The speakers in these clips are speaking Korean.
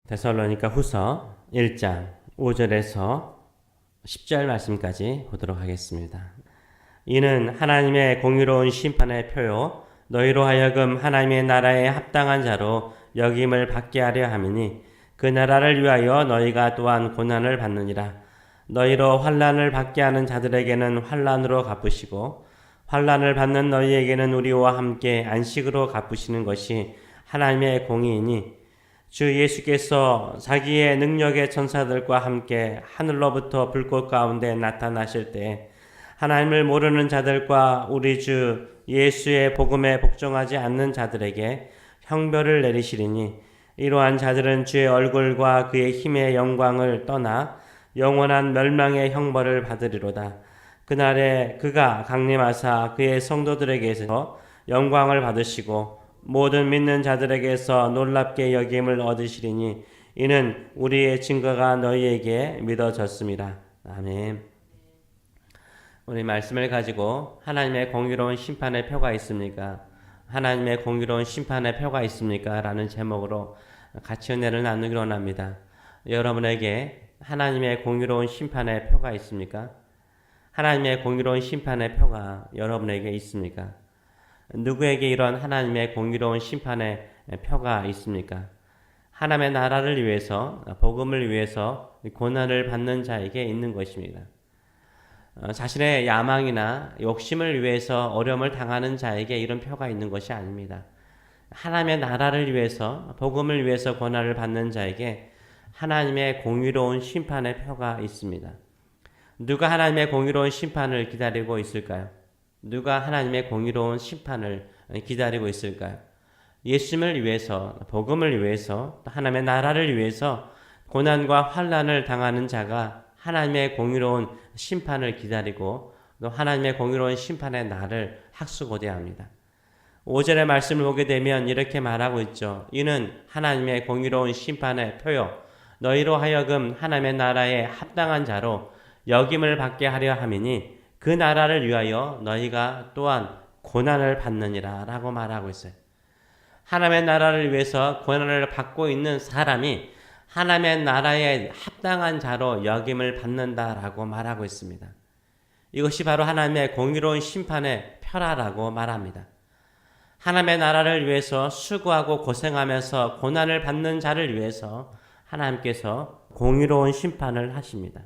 데살로니가 후서 1장 5절에서 10절 말씀까지 보도록 하겠습니다. 이는 하나님의 공의로운 심판의 표요 너희로 하여금 하나님의 나라에 합당한 자로 여김을 받게 하려 함이니 그 나라를 위하여 너희가 또한 고난을 받느니라. 너희로 환난을 받게 하는 자들에게는 환난으로 갚으시고 환난을 받는 너희에게는 우리와 함께 안식으로 갚으시는 것이 하나님의 공의이니 주 예수께서 자기의 능력의 천사들과 함께 하늘로부터 불꽃 가운데 나타나실 때 하나님을 모르는 자들과 우리 주 예수의 복음에 복종하지 않는 자들에게 형벌을 내리시리니 이러한 자들은 주의 얼굴과 그의 힘의 영광을 떠나 영원한 멸망의 형벌을 받으리로다. 그날에 그가 강림하사 그의 성도들에게서 영광을 받으시고 모든 믿는 자들에게서 놀랍게 여김을 얻으시리니 이는 우리의 증거가 너희에게 믿어졌습니다. 아멘. 우리 말씀을 가지고 하나님의 공의로운 심판의 표가 있습니까? 하나님의 공의로운 심판의 표가 있습니까? 라는 제목으로 같이 은혜를 나누기로 원합니다. 여러분에게 하나님의 공의로운 심판의 표가 있습니까? 하나님의 공의로운 심판의 표가 여러분에게 있습니까? 누구에게 이런 하나님의 공의로운 심판의 표가 있습니까? 하나님의 나라를 위해서, 복음을 위해서 고난을 받는 자에게 있는 것입니다. 자신의 야망이나 욕심을 위해서 어려움을 당하는 자에게 이런 표가 있는 것이 아닙니다. 하나님의 나라를 위해서, 복음을 위해서 고난을 받는 자에게 하나님의 공의로운 심판의 표가 있습니다. 누가 하나님의 공의로운 심판을 기다리고 있을까요? 누가 하나님의 공의로운 심판을 기다리고 있을까요? 예수님을 위해서, 복음을 위해서, 하나님의 나라를 위해서 고난과 환난을 당하는 자가 하나님의 공의로운 심판을 기다리고 또 하나님의 공의로운 심판의 날을 학수고대합니다. 5절의 말씀을 보게 되면 이렇게 말하고 있죠. 이는 하나님의 공의로운 심판의 표요 너희로 하여금 하나님의 나라에 합당한 자로 여김을 받게 하려 함이니 그 나라를 위하여 너희가 또한 고난을 받느니라 라고 말하고 있어요. 하나님의 나라를 위해서 고난을 받고 있는 사람이 하나님의 나라에 합당한 자로 여김을 받는다라고 말하고 있습니다. 이것이 바로 하나님의 공의로운 심판의 표라라고 말합니다. 하나님의 나라를 위해서 수고하고 고생하면서 고난을 받는 자를 위해서 하나님께서 공의로운 심판을 하십니다.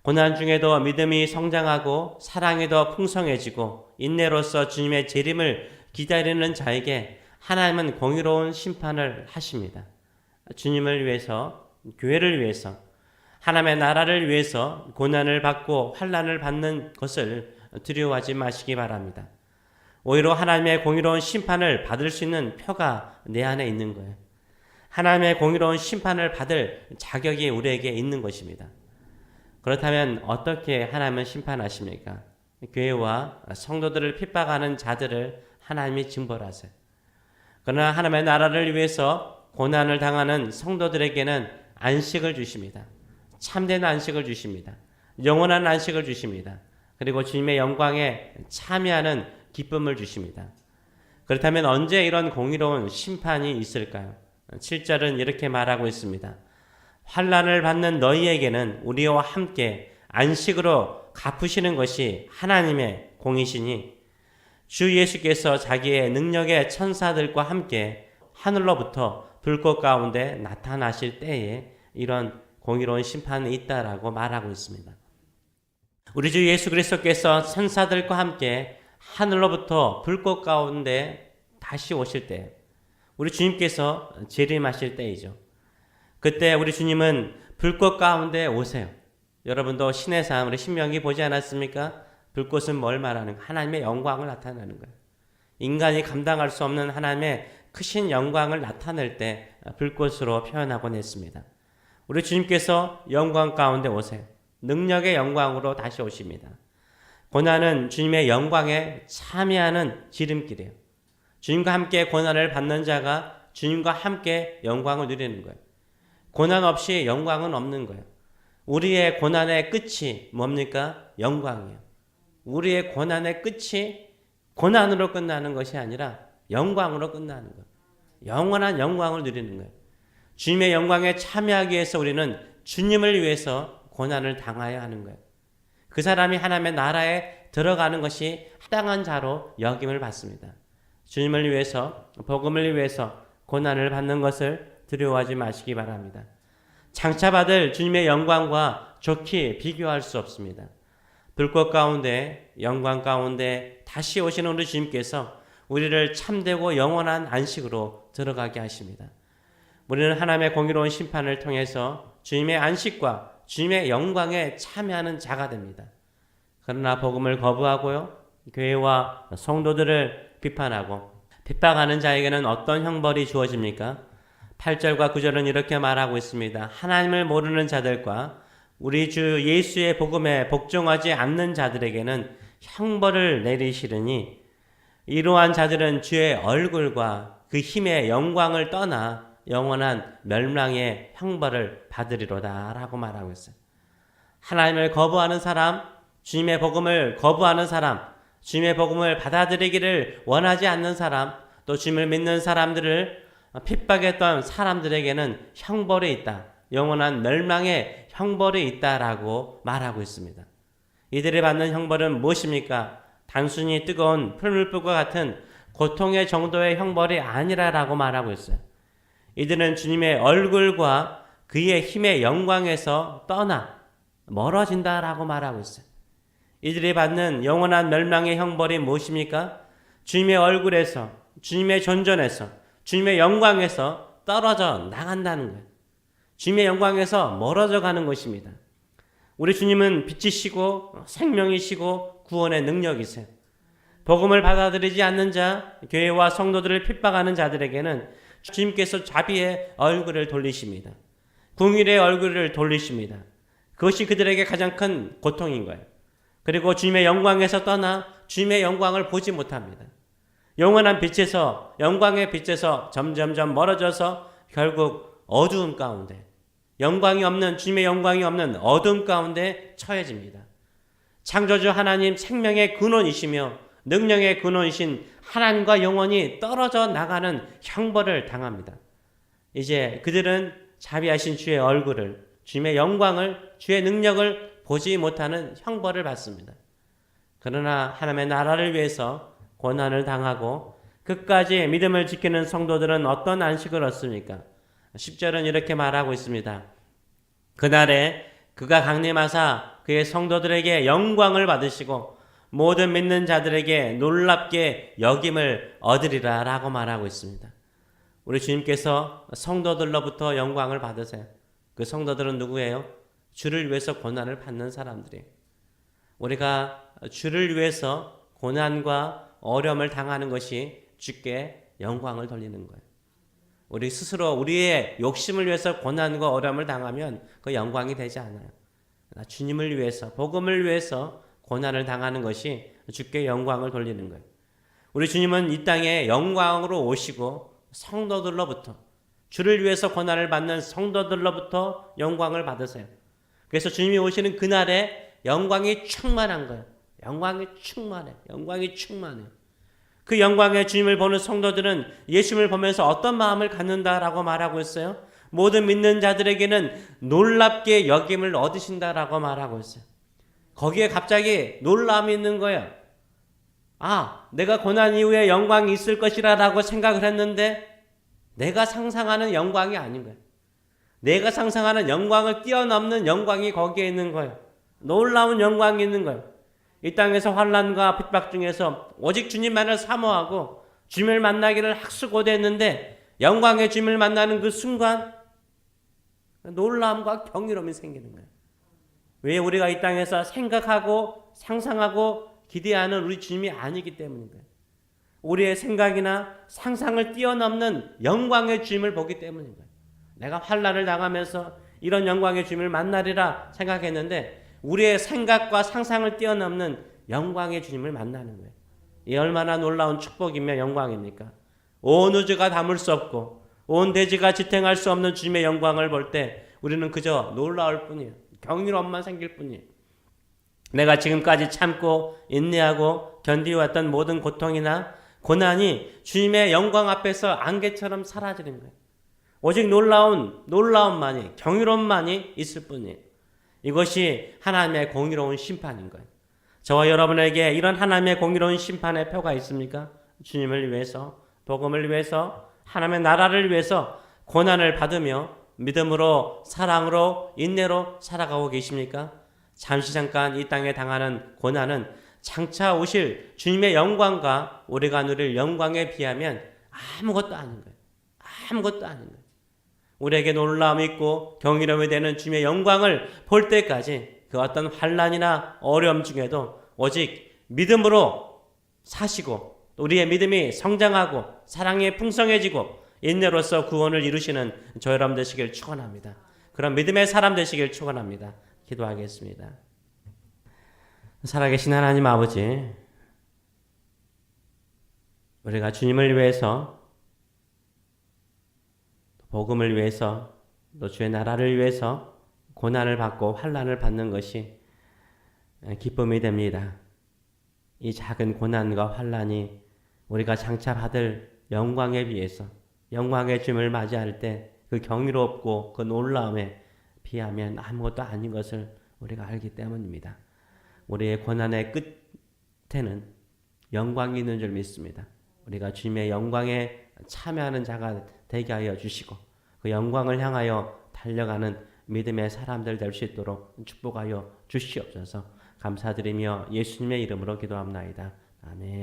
고난 중에도 믿음이 성장하고 사랑이 더 풍성해지고 인내로서 주님의 재림을 기다리는 자에게 하나님은 공의로운 심판을 하십니다. 주님을 위해서, 교회를 위해서, 하나님의 나라를 위해서 고난을 받고 환난을 받는 것을 두려워하지 마시기 바랍니다. 오히려 하나님의 공의로운 심판을 받을 수 있는 표가 내 안에 있는 거예요. 하나님의 공의로운 심판을 받을 자격이 우리에게 있는 것입니다. 그렇다면 어떻게 하나님은 심판하십니까? 교회와 성도들을 핍박하는 자들을 하나님이 징벌하세요. 그러나 하나님의 나라를 위해서 고난을 당하는 성도들에게는 안식을 주십니다. 참된 안식을 주십니다. 영원한 안식을 주십니다. 그리고 주님의 영광에 참여하는 기쁨을 주십니다. 그렇다면 언제 이런 공의로운 심판이 있을까요? 7절은 이렇게 말하고 있습니다. 환난을 받는 너희에게는 우리와 함께 안식으로 갚으시는 것이 하나님의 공이시니 주 예수께서 자기의 능력의 천사들과 함께 하늘로부터 불꽃 가운데 나타나실 때에 이런 공의로운 심판이 있다라고 말하고 있습니다. 우리 주 예수 그리스도께서 천사들과 함께 하늘로부터 불꽃 가운데 다시 오실 때 우리 주님께서 재림하실 때이죠. 그때 우리 주님은 불꽃 가운데 오세요. 여러분도 신의 삶, 우리 신명기 보지 않았습니까? 불꽃은 뭘 말하는가? 하나님의 영광을 나타내는 거예요. 인간이 감당할 수 없는 하나님의 크신 영광을 나타낼 때 불꽃으로 표현하곤 했습니다. 우리 주님께서 영광 가운데 오세요. 능력의 영광으로 다시 오십니다. 고난은 주님의 영광에 참여하는 지름길이에요. 주님과 함께 고난을 받는 자가 주님과 함께 영광을 누리는 거예요. 고난 없이 영광은 없는 거예요. 우리의 고난의 끝이 뭡니까? 영광이에요. 우리의 고난의 끝이 고난으로 끝나는 것이 아니라 영광으로 끝나는 거예요. 영원한 영광을 누리는 거예요. 주님의 영광에 참여하기 위해서 우리는 주님을 위해서 고난을 당해야 하는 거예요. 그 사람이 하나님의 나라에 들어가는 것이 합당한 자로 여김을 받습니다. 주님을 위해서, 복음을 위해서 고난을 받는 것을 두려워하지 마시기 바랍니다. 장차 받을 주님의 영광과 좋게 비교할 수 없습니다. 불꽃 가운데, 영광 가운데 다시 오시는 우리 주님께서 우리를 참되고 영원한 안식으로 들어가게 하십니다. 우리는 하나님의 공의로운 심판을 통해서 주님의 안식과 주님의 영광에 참여하는 자가 됩니다. 그러나 복음을 거부하고요, 교회와 성도들을 비판하고 핍박하는 자에게는 어떤 형벌이 주어집니까? 8절과 9절은 이렇게 말하고 있습니다. 하나님을 모르는 자들과 우리 주 예수의 복음에 복종하지 않는 자들에게는 형벌을 내리시르니 이러한 자들은 주의 얼굴과 그 힘의 영광을 떠나 영원한 멸망의 형벌을 받으리로다 라고 말하고 있어요. 하나님을 거부하는 사람, 주님의 복음을 거부하는 사람, 주님의 복음을 받아들이기를 원하지 않는 사람, 또 주님을 믿는 사람들을 핍박했던 사람들에게는 형벌이 있다. 영원한 멸망의 형벌이 있다라고 말하고 있습니다. 이들이 받는 형벌은 무엇입니까? 단순히 뜨거운 풀물불과 같은 고통의 정도의 형벌이 아니라라고 말하고 있어요. 이들은 주님의 얼굴과 그의 힘의 영광에서 떠나 멀어진다라고 말하고 있어요. 이들이 받는 영원한 멸망의 형벌이 무엇입니까? 주님의 얼굴에서, 주님의 존전에서, 주님의 영광에서 떨어져 나간다는 거예요. 주님의 영광에서 멀어져 가는 것입니다. 우리 주님은 빛이시고 생명이시고 구원의 능력이세요. 복음을 받아들이지 않는 자, 교회와 성도들을 핍박하는 자들에게는 주님께서 자비의 얼굴을 돌리십니다. 긍휼의 얼굴을 돌리십니다. 그것이 그들에게 가장 큰 고통인 거예요. 그리고 주님의 영광에서 떠나 주님의 영광을 보지 못합니다. 영원한 빛에서, 영광의 빛에서 점점점 멀어져서 결국 어두움 가운데, 영광이 없는, 주님의 영광이 없는 어두움 가운데 처해집니다. 창조주 하나님 생명의 근원이시며 능력의 근원이신 하나님과 영원히 떨어져 나가는 형벌을 당합니다. 이제 그들은 자비하신 주의 얼굴을, 주님의 영광을, 주의 능력을 보지 못하는 형벌을 받습니다. 그러나 하나님의 나라를 위해서 고난을 당하고 끝까지 믿음을 지키는 성도들은 어떤 안식을 얻습니까? 10절은 이렇게 말하고 있습니다. 그날에 그가 강림하사 그의 성도들에게 영광을 받으시고 모든 믿는 자들에게 놀랍게 여김을 얻으리라 라고 말하고 있습니다. 우리 주님께서 성도들로부터 영광을 받으세요. 그 성도들은 누구예요? 주를 위해서 고난을 받는 사람들이에요. 우리가 주를 위해서 고난과 어려움을 당하는 것이 주께 영광을 돌리는 거예요. 우리 스스로 우리의 욕심을 위해서 고난과 어려움을 당하면 그 영광이 되지 않아요. 주님을 위해서, 복음을 위해서 고난을 당하는 것이 주께 영광을 돌리는 거예요. 우리 주님은 이 땅에 영광으로 오시고 성도들로부터, 주를 위해서 고난을 받는 성도들로부터 영광을 받으세요. 그래서 주님이 오시는 그날에 영광이 충만한 거예요. 영광이 충만해. 영광이 충만해. 그 영광의 주님을 보는 성도들은 예수님을 보면서 어떤 마음을 갖는다라고 말하고 있어요? 모든 믿는 자들에게는 놀랍게 여김을 얻으신다라고 말하고 있어요. 거기에 갑자기 놀라움이 있는 거예요. 아, 내가 고난 이후에 영광이 있을 것이라고 생각을 했는데 내가 상상하는 영광이 아닌 거예요. 내가 상상하는 영광을 뛰어넘는 영광이 거기에 있는 거예요. 놀라운 영광이 있는 거예요. 이 땅에서 환난과 핍박 중에서 오직 주님만을 사모하고 주님을 만나기를 학수고대했는데 영광의 주님을 만나는 그 순간 놀라움과 경이로움이 생기는 거예요. 왜? 우리가 이 땅에서 생각하고 상상하고 기대하는 우리 주님이 아니기 때문인 거예요. 우리의 생각이나 상상을 뛰어넘는 영광의 주님을 보기 때문인 거예요. 내가 환난을 당하면서 이런 영광의 주님을 만나리라 생각했는데 우리의 생각과 상상을 뛰어넘는 영광의 주님을 만나는 거예요. 이 얼마나 놀라운 축복이며 영광입니까? 온 우주가 담을 수 없고 온 대지가 지탱할 수 없는 주님의 영광을 볼 때 우리는 그저 놀라울 뿐이에요. 경이로움만 생길 뿐이에요. 내가 지금까지 참고 인내하고 견디어왔던 모든 고통이나 고난이 주님의 영광 앞에서 안개처럼 사라지는 거예요. 오직 놀라움만이, 경이로움만이 있을 뿐이에요. 이것이 하나님의 공의로운 심판인 거예요. 저와 여러분에게 이런 하나님의 공의로운 심판의 표가 있습니까? 주님을 위해서, 복음을 위해서, 하나님의 나라를 위해서 고난을 받으며 믿음으로, 사랑으로, 인내로 살아가고 계십니까? 잠깐 이 땅에 당하는 고난은 장차 오실 주님의 영광과 우리가 누릴 영광에 비하면 아무것도 아닌 거예요. 아무것도 아닌 거예요. 우리에게 놀라움이 있고 경이로움이 되는 주님의 영광을 볼 때까지 그 어떤 환난이나 어려움 중에도 오직 믿음으로 사시고 우리의 믿음이 성장하고 사랑이 풍성해지고 인내로서 구원을 이루시는 저 여러분 되시길 축원합니다. 그런 믿음의 사람 되시길 축원합니다. 기도하겠습니다. 살아계신 하나님 아버지, 우리가 주님을 위해서, 복음을 위해서, 또 주의 나라를 위해서 고난을 받고 환난을 받는 것이 기쁨이 됩니다. 이 작은 고난과 환난이 우리가 장차 받을 영광에 비해서, 영광의 주님을 맞이할 때 그 경이롭고 그 놀라움에 비하면 아무것도 아닌 것을 우리가 알기 때문입니다. 우리의 고난의 끝에는 영광이 있는 줄 믿습니다. 우리가 주님의 영광에 참여하는 자가 되게 하여 주시고 그 영광을 향하여 달려가는 믿음의 사람들 될 수 있도록 축복하여 주시옵소서. 감사드리며 예수님의 이름으로 기도합나이다. 아멘.